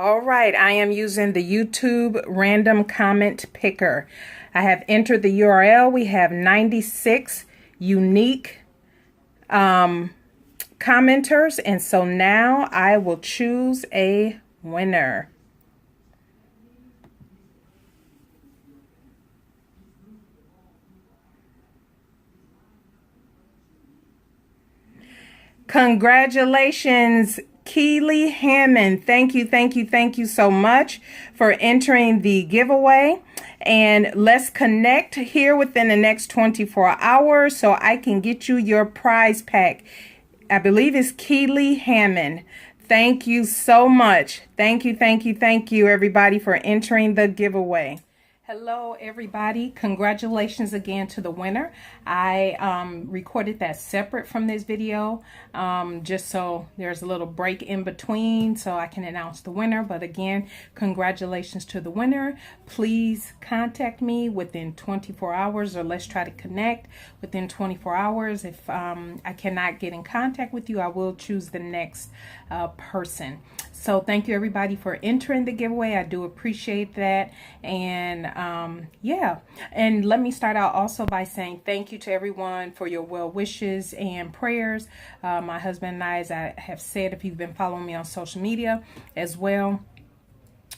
All right, I am using the YouTube random comment picker. I have entered the URL. We have 96 unique commenters, and so now I will choose a winner. Congratulations, Keely Hammond. Thank you so much for entering the giveaway. And let's connect here within the next 24 hours so I can get you your prize pack. I believe it's Keely Hammond. Thank you so much. Thank you, everybody, for entering the giveaway. Hello, everybody. Congratulations again to the winner. I recorded that separate from this video, just so there's a little break in between so I can announce the winner. But again, congratulations to the winner. Please contact me within 24 hours, or let's try to connect within 24 hours. If I cannot get in contact with you, I will choose the next person. So thank you, everybody, for entering the giveaway. I do appreciate that. And yeah, and let me start out also by saying thank you to everyone for your well wishes and prayers. My husband and I, as I have said, if you've been following me on social media as well,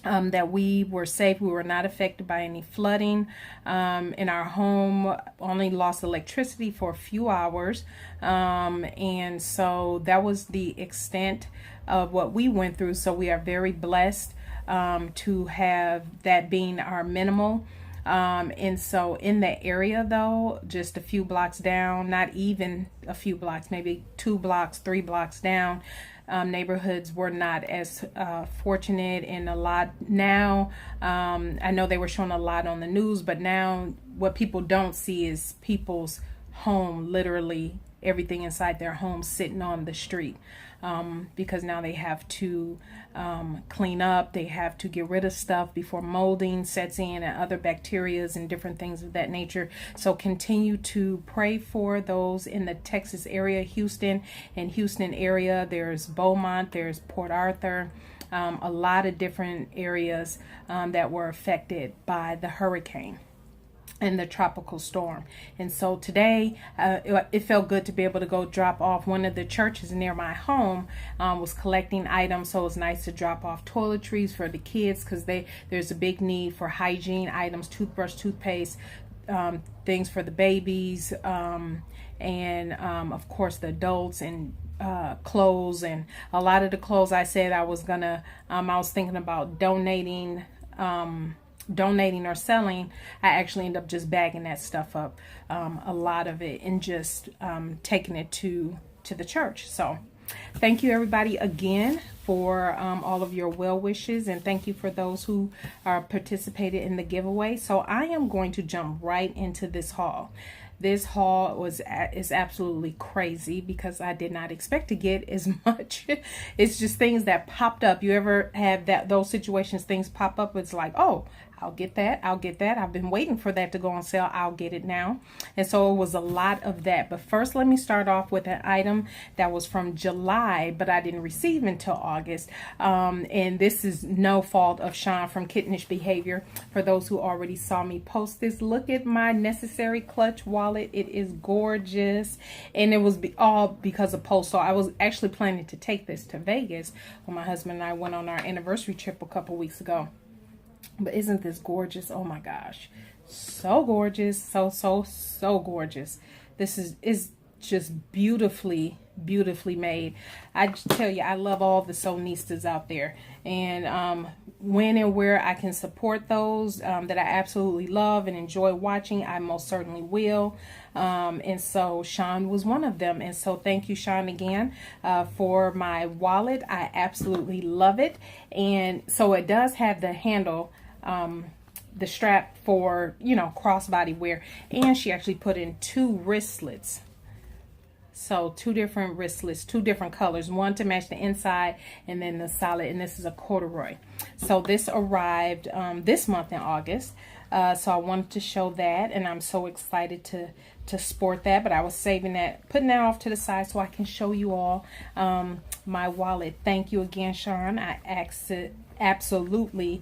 that we were safe. We were not affected by any flooding in our home. Only lost electricity for a few hours. And so that was the extent of what we went through. So we are very blessed to have that being our minimal. And so in the area, though, just a few blocks down, not even a few blocks, maybe 2 blocks, 3 blocks down, neighborhoods were not as fortunate. And a lot now, I know they were showing a lot on the news, but now what people don't see is people's home, literally everything inside their home sitting on the street. Because now they have to clean up, they have to get rid of stuff before molding sets in and other bacterias and different things of that nature. So continue to pray for those in the Texas area, Houston area. There's Beaumont, there's Port Arthur, a lot of different areas that were affected by the hurricane and the tropical storm. And so today it felt good to be able to go drop off. One of the churches near my home was collecting items, so it was nice to drop off toiletries for the kids, because there's a big need for hygiene items, toothbrush, toothpaste, things for the babies, and of course the adults, and clothes. And a lot of the clothes I said I was thinking about donating or selling. I actually end up just bagging that stuff up, a lot of it, and just taking it to the church. So thank you, everybody, again for all of your well wishes, and thank you for those who participated in the giveaway. So I am going to jump right into this haul. This haul is absolutely crazy because I did not expect to get as much. It's just things that popped up. You ever have those situations, things pop up, it's like, oh, I'll get that. I've been waiting for that to go on sale. I'll get it now. And so it was a lot of that. But first, let me start off with an item that was from July, but I didn't receive until August. And this is no fault of Sean from Kittenish Behavior. For those who already saw me post this, look at my Necessary Clutch wallet. It is gorgeous. And it was all because of Postal. I was actually planning to take this to Vegas when my husband and I went on our anniversary trip a couple weeks ago. But isn't this gorgeous? Oh my gosh, so gorgeous, so gorgeous. This is just beautifully made. I just tell you, I love all the Sonistas out there, and when and where I can support those that I absolutely love and enjoy watching, I most certainly will. And so Sean was one of them. And so thank you, Sean, again for my wallet. I absolutely love it. And so it does have the handle, the strap for, crossbody wear. And she actually put in 2 wristlets. So 2 different wristlets, 2 different colors, one to match the inside and then the solid. And this is a corduroy. So this arrived this month in August. So I wanted to show that, and I'm so excited to sport that. But I was saving that, putting that off to the side so I can show you all my wallet. Thank you again, Sharon. I absolutely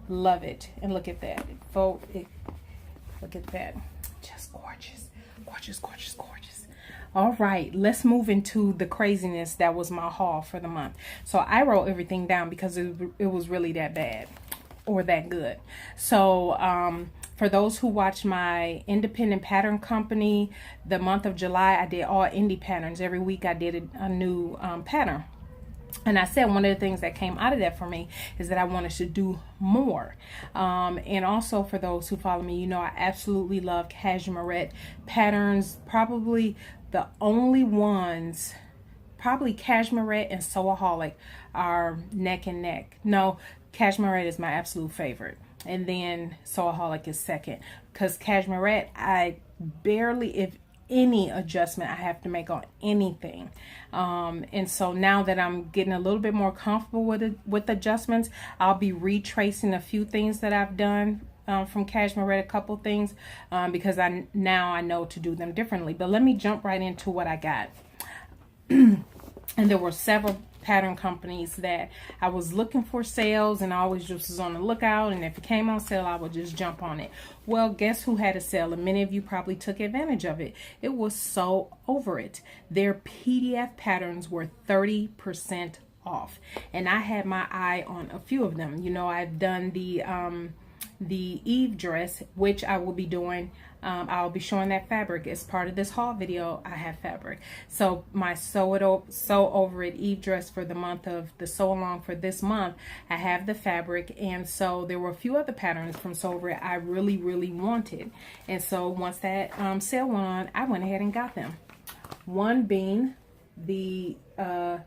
love it. And look at that. Look at that. Just gorgeous. Gorgeous, gorgeous, gorgeous. All right, let's move into the craziness that was my haul for the month. So I wrote everything down because it was really that bad or that good. So for those who watch my independent pattern company, the month of July, I did all indie patterns. Every week I did a new pattern. And I said one of the things that came out of that for me is that I wanted to do more. And also for those who follow me, you know, I absolutely love cashmere patterns. Probably the only ones, probably Cashmere and Sewaholic are neck and neck. No, Cashmere is my absolute favorite. And then Sewaholic is second. Because Cashmere, I barely, if any adjustment I have to make on anything. And so now that I'm getting a little bit more comfortable with adjustments, I'll be retracing a few things that I've done from Cashmere, a couple things, because now I know to do them differently. But let me jump right into what I got. And there were several pattern companies that I was looking for sales, and I always just was on the lookout, and if it came on sale I would just jump on it. Well, guess who had a sale, and many of you probably took advantage of it. It was Sew Over It. Their PDF patterns were 30% off, and I had my eye on a few of them. You know, I've done the Eve dress, which I will be doing. I'll be showing that fabric as part of this haul video. I have fabric. So my Sew Over It Eve dress for the month of the sew along for this month, I have the fabric. And so there were a few other patterns from Sew Over It I really, really wanted. And so once that sale went on, I went ahead and got them. One being the Sew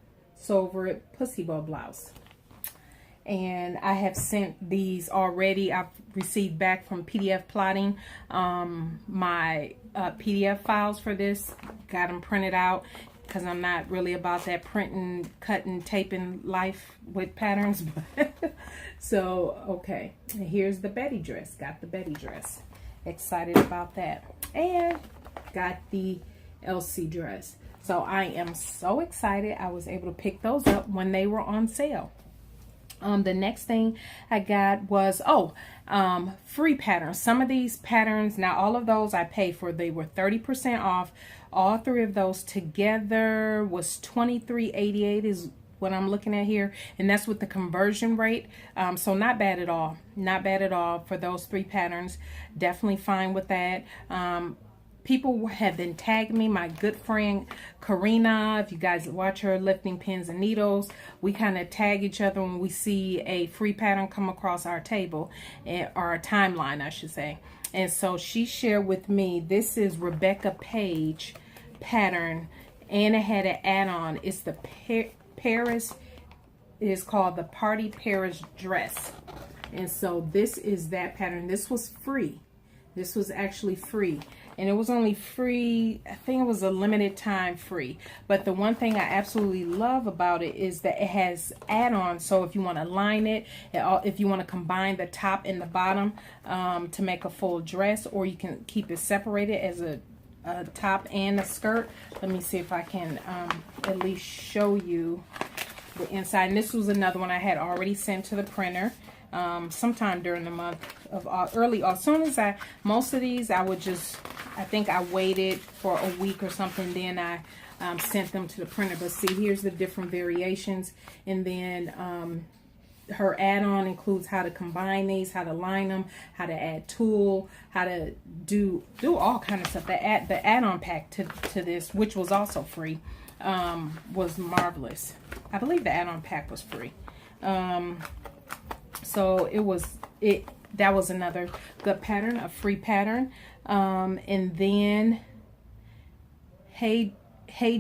Over It Pussy Bow blouse. And I have sent these already. I've received back from PDF Plotting my PDF files for this. Got them printed out because I'm not really about that printing, cutting, taping life with patterns. So, okay. And here's the Betty dress. Got the Betty dress. Excited about that. And got the Elsie dress. So I am so excited. I was able to pick those up when they were on sale. The next thing I got was, free patterns. Some of these patterns, now all of those I paid for, they were 30% off. All three of those together was $23.88 is what I'm looking at here. And that's with the conversion rate. So not bad at all. Not bad at all for those three patterns. Definitely fine with that. People have been tagging me. My good friend Karina, if you guys watch her, Lifting Pins and Needles, we kind of tag each other when we see a free pattern come across our table, or our timeline, I should say. And so she shared with me, this is Rebecca Page pattern, and it had an add-on. It's the Paris, it is called the Party Paris dress. And so this is that pattern. This was free. This was actually free. And it was only free, I think it was a limited time free. But the one thing I absolutely love about it is that it has add-ons. So if you want to line it, if you want to combine the top and the bottom to make a full dress, or you can keep it separated as a top and a skirt. Let me see if I can at least show you the inside. And this was another one I had already sent to the printer. Sometime during the month of as soon as most of these I would just, I think I waited for a week or something, then I sent them to the printer. But see, here's the different variations, and then her add-on includes how to combine these, how to line them, how to add tulle, how to do all kind of stuff. The add-on pack to this, which was also free, was marvelous. I believe the add-on pack was free. So that was another good pattern, a free pattern. And then Hey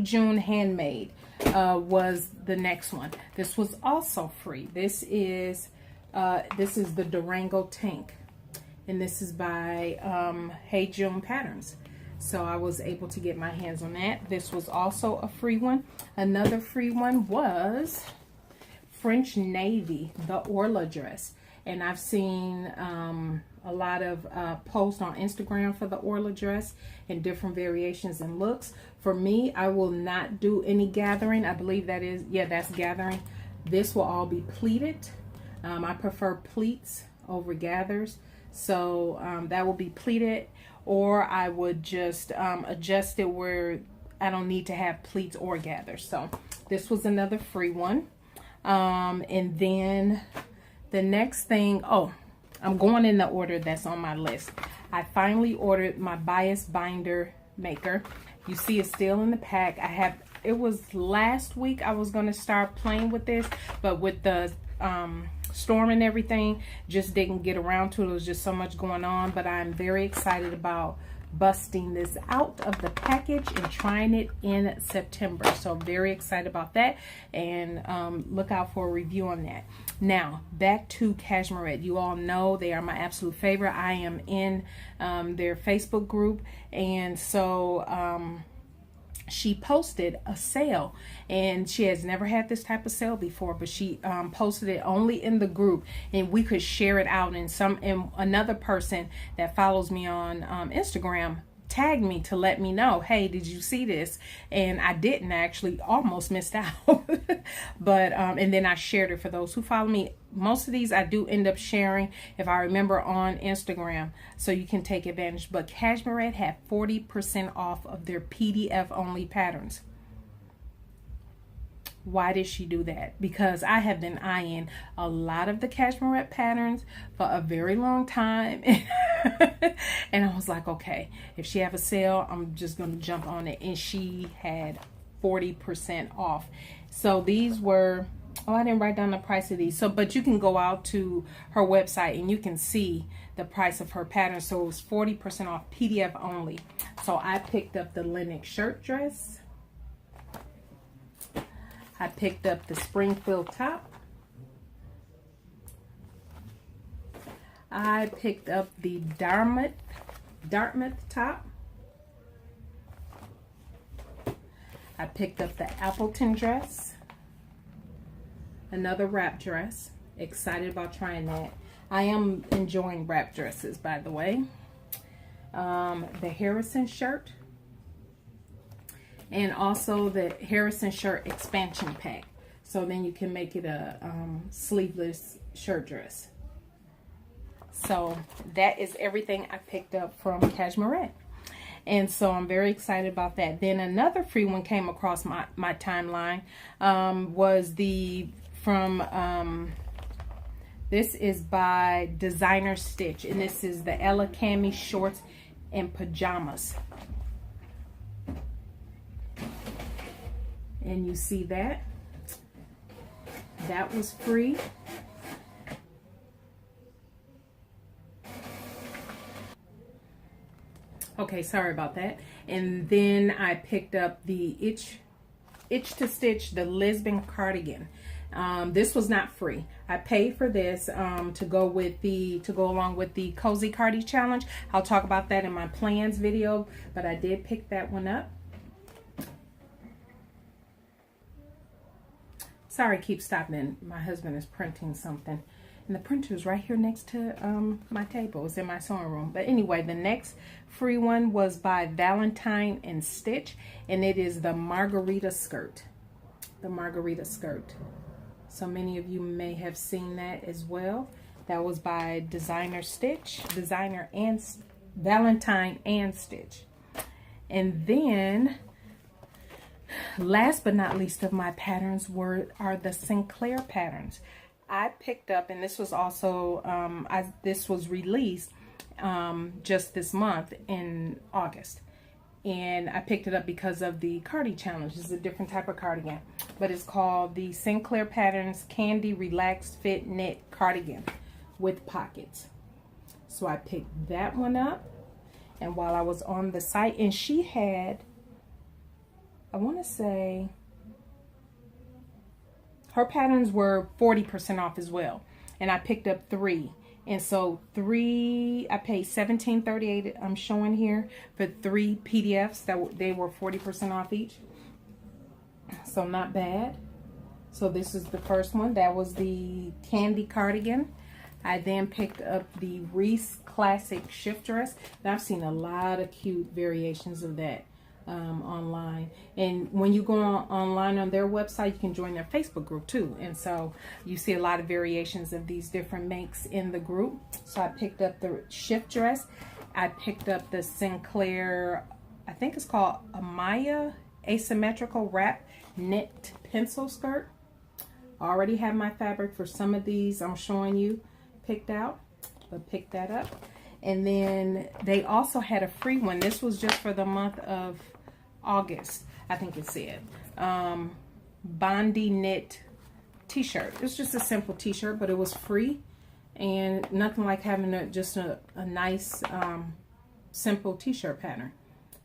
June Handmade was the next one. This was also free. This is the Durango Tank, and this is by Hey June Patterns. So I was able to get my hands on that. This was also a free one. Another free one was French Navy, the Orla dress. And I've seen a lot of posts on Instagram for the Orla dress and different variations and looks. For me, I will not do any gathering. I believe that is, yeah, that's gathering. This will all be pleated. I prefer pleats over gathers. So that will be pleated, or I would just adjust it where I don't need to have pleats or gathers. So this was another free one. And then the next thing, oh, I'm going in the order that's on my list. I finally ordered my bias binder maker. You see it's still in the pack. It was last week I was going to start playing with this, but with the storm and everything, just didn't get around to it. There was just so much going on, but I'm very excited about busting this out of the package and trying it in September. So very excited about that, and look out for a review on that. Now back to Cashmere. You all know they are my absolute favorite. I am in their Facebook group, and so she posted a sale, and she has never had this type of sale before, but she posted it only in the group, and we could share it out. And another person that follows me on Instagram tagged me to let me know, hey, did you see this? And I didn't, actually almost missed out. But and then I shared it for those who follow me. Most of these I do end up sharing, if I remember, on Instagram, so you can take advantage. But Cashmere had 40% off of their PDF only patterns. Why did she do that? Because I have been eyeing a lot of the Cashmere patterns for a very long time. And I was like, okay, if she have a sale, I'm just going to jump on it. And she had 40% off. So these were, oh, I didn't write down the price of these. So, but you can go out to her website and you can see the price of her pattern. So it was 40% off, PDF only. So I picked up the linen shirt dress. I picked up the Springfield top. I picked up the Dartmouth top. I picked up the Appleton dress. Another wrap dress. Excited about trying that. I am enjoying wrap dresses, by the way. The Harrison shirt. And also the Harrison shirt expansion pack. So then you can make it a sleeveless shirt dress. So that is everything I picked up from Cashmere. And so I'm very excited about that. Then another free one came across my timeline. Was this is by Designer Stitch. And this is the Ella Cami shorts and pajamas. And you see that was free. Okay, sorry about that. And then I picked up the Itch to Stitch, the Lisbon cardigan. This was not free. I paid for this to go along with the Cozy Cardi Challenge. I'll talk about that in my plans video, but I did pick that one up. Sorry, keep stopping. My husband is printing something. And the printer is right here next to my table. It's in my sewing room. But anyway, the next free one was by Valentine and Stitch. And it is the Margarita skirt. The Margarita skirt. So many of you may have seen that as well. That was by Valentine and Stitch. And then, last but not least of my patterns are the Sinclair patterns. I picked up, and this was also this was released just this month in August, and I picked it up because of the Cardi Challenge. This is a different type of cardigan, but it's called the Sinclair Patterns Candy Relaxed Fit Knit Cardigan with pockets. So I picked that one up, and while I was on the site, and she had, I want to say, her patterns were 40% off as well. And I picked up 3. And so I paid $17.38, I'm showing here, for 3 PDFs. They were 40% off each. So not bad. So this is the first one. That was the Candy Cardigan. I then picked up the Reese classic shift dress. And I've seen a lot of cute variations of that online. And when you go online on their website, you can join their Facebook group too. And so you see a lot of variations of these different makes in the group. So I picked up the shift dress. I picked up the Sinclair, I think it's called Amaya asymmetrical wrap knit pencil skirt. I already have my fabric for some of these I'm showing you picked out, but pick that up. And then they also had a free one. This was just for the month of August, I think it said. Bondi knit t-shirt. It's just a simple t-shirt, but it was free. And nothing like having just a nice simple t-shirt pattern.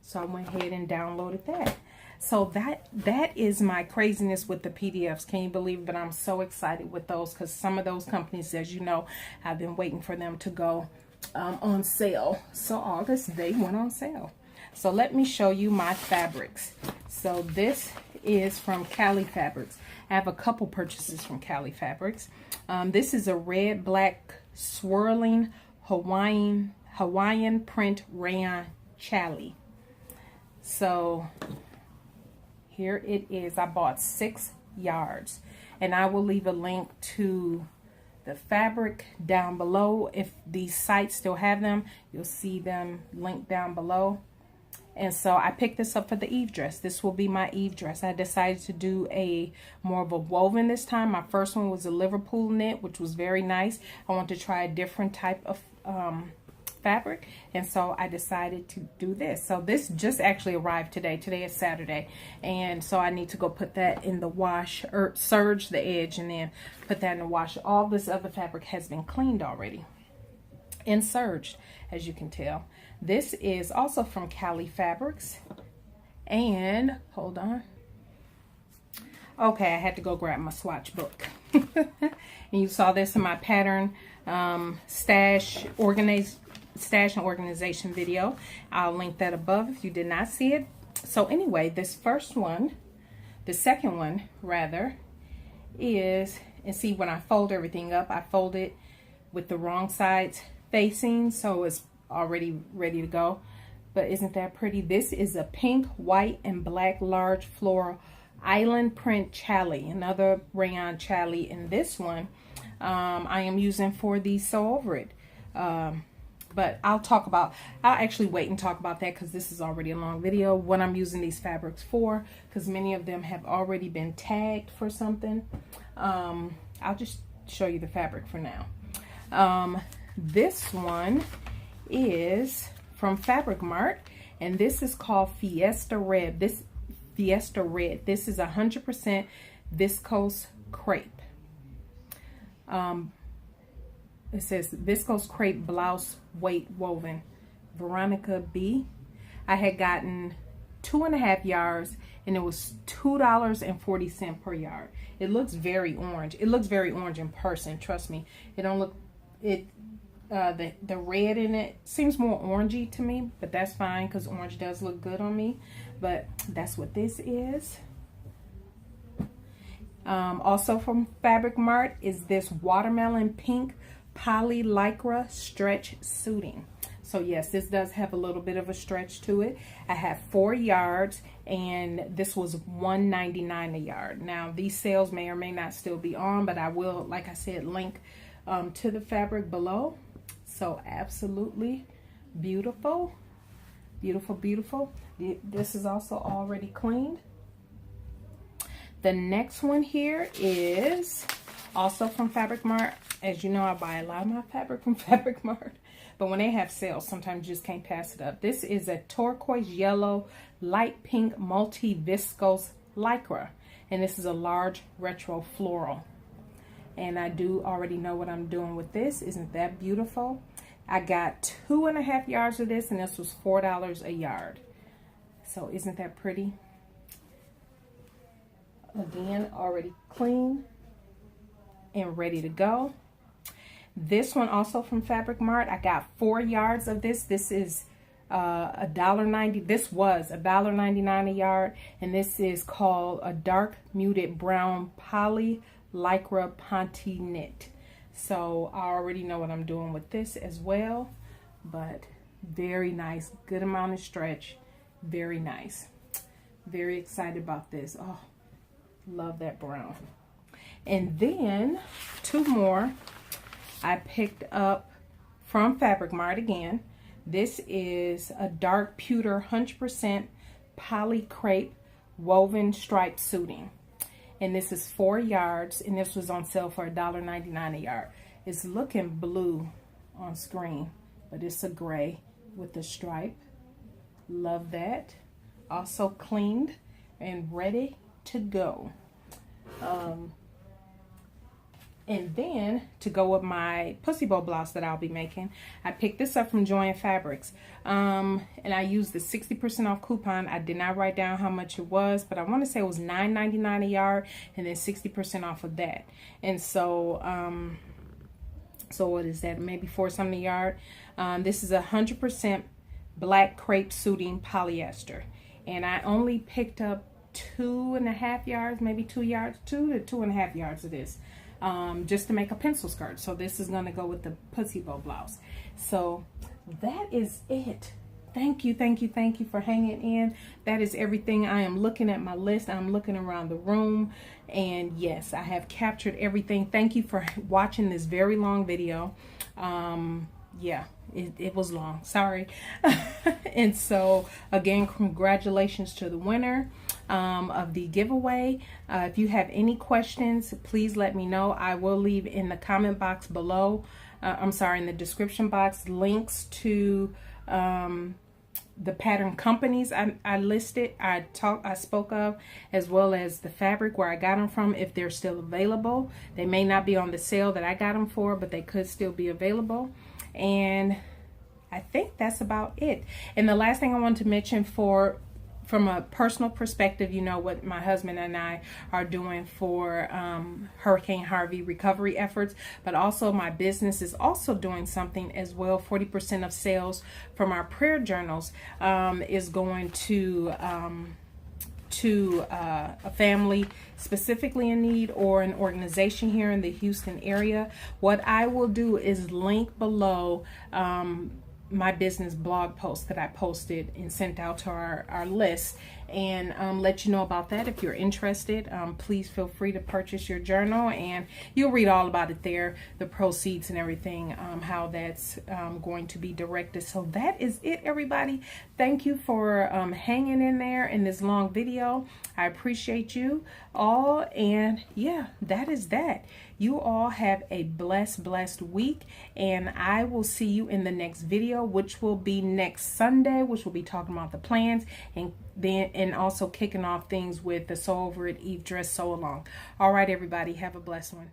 So I went ahead and downloaded that. So that is my craziness with the PDFs. Can you believe it? But I'm so excited with those because some of those companies, as you know, I've been waiting for them to go on sale. So August, they went on sale. So let me show you my fabrics. So this is from Cali Fabrics. I have a couple purchases from Cali Fabrics. This is a red, black, swirling Hawaiian print rayon challis. So here it is. I bought 6 yards, and I will leave a link to the fabric down below. If these sites still have them, you'll see them linked down below. And so I picked this up for the Eve dress. This will be my Eve dress. I decided to do a more of a woven this time. My first one was a Liverpool knit, which was very nice. I want to try a different type of fabric, and so I decided to do this. So this just actually arrived today. Today is Saturday, and so I need to go put that in the wash, or serge the edge and then put that in the wash. All this other fabric has been cleaned already and serged, as you can tell. This is also from Cali Fabrics, and hold on. Okay, I had to go grab my swatch book. And you saw this in my pattern stash and organization video. I'll link that above if you did not see it. So anyway, this first one, the second one rather, is, and see when I fold everything up, I fold it with the wrong sides facing, so it's already ready to go. But isn't that pretty? This is a pink, white, and black large floral island print challis, another rayon challis. And this one I am using for the Sew Over It. But I'll actually wait and talk about that because this is already a long video, what I'm using these fabrics for, because many of them have already been tagged for something. I'll just show you the fabric for now. This one is from Fabric Mart, and this is called Fiesta Red. This is 100% viscose crepe. It says viscose crepe blouse weight woven. Veronica B. I had gotten 2.5 yards, and it was $2.40 per yard. It looks very orange. It looks very orange in person. Trust me. It don't look it. The red in it seems more orangey to me, but that's fine because orange does look good on me. But that's what this is. Also from Fabric Mart is this Watermelon Pink Lycra stretch suiting. So yes, this does have a little bit of a stretch to it. I have 4 yards, and this was $1.99 a yard. Now these sales may or may not still be on, but I will, like I said, link to the fabric below. So absolutely beautiful, beautiful, beautiful. This is also already cleaned. The next one here is also from Fabric Mart. As you know, I buy a lot of my fabric from Fabric Mart, but when they have sales, sometimes you just can't pass it up. This is a turquoise yellow, light pink multi-viscose lycra, and this is a large retro floral. And I do already know what I'm doing with this. Isn't that beautiful? I got 2.5 yards of this, and this was $4 a yard. So isn't that pretty? Again, already clean and ready to go. This one also from Fabric Mart. I got 4 yards of this. This is $1.90. This was $1.99 a yard, and this is called a dark muted brown poly Lycra Ponte Knit. So I already know what I'm doing with this as well. but very nice, good amount of stretch, very nice. Very excited about this. Oh, love that brown. And then two more I picked up from Fabric Mart again. This is a dark pewter 100% poly crepe woven striped suiting. And this is 4 yards, and this was on sale for $1.99 a yard. It's looking blue on screen, but it's a gray with the stripe. Love that. Also cleaned and ready to go. And then to go with my pussy bow blouse that I'll be making, I picked this up from Cali Fabrics. And I used the 60% off coupon. I did not write down how much it was, but I want to say it was $9.99 a yard and then 60% off of that. And so, so what is that? Maybe $4 something a yard. This is 100% black crepe suiting polyester. And I only picked up 2.5 yards, maybe 2 yards, 2 to 2.5 yards of this. Just to make a pencil skirt. So this is going to go with the pussy bow blouse. So that is it. Thank you for hanging in. That is everything. I am looking at my list. I'm looking around the room, and yes, I have captured everything. Thank you for watching this very long video. Yeah, it was long, sorry. And so again, congratulations to the winner of the giveaway. If you have any questions, please let me know. I will leave in the comment box below, I'm sorry, in the description box, links to the pattern companies I listed, I spoke of, as well as the fabric where I got them from, if they're still available. They may not be on the sale that I got them for, but they could still be available. And I think that's about it. And the last thing I want to mention, from a personal perspective, you know what my husband and I are doing for Hurricane Harvey recovery efforts, but also my business is also doing something as well. 40% of sales from our prayer journals is going to a family specifically in need or an organization here in the Houston area. What I will do is link below my business blog post that I posted and sent out to our list, and let you know about that. If you're interested, please feel free to purchase your journal, and you'll read all about it there, the proceeds and everything, how that's going to be directed. So that is it, everybody. Thank you for hanging in there in this long video. I appreciate you all, and yeah, that is that. You all have a blessed week, and I will see you in the next video, which will be next Sunday, which will be talking about the plans, and also kicking off things with the Sew Over It Eve Dress Sew Along. All right, everybody, have a blessed one.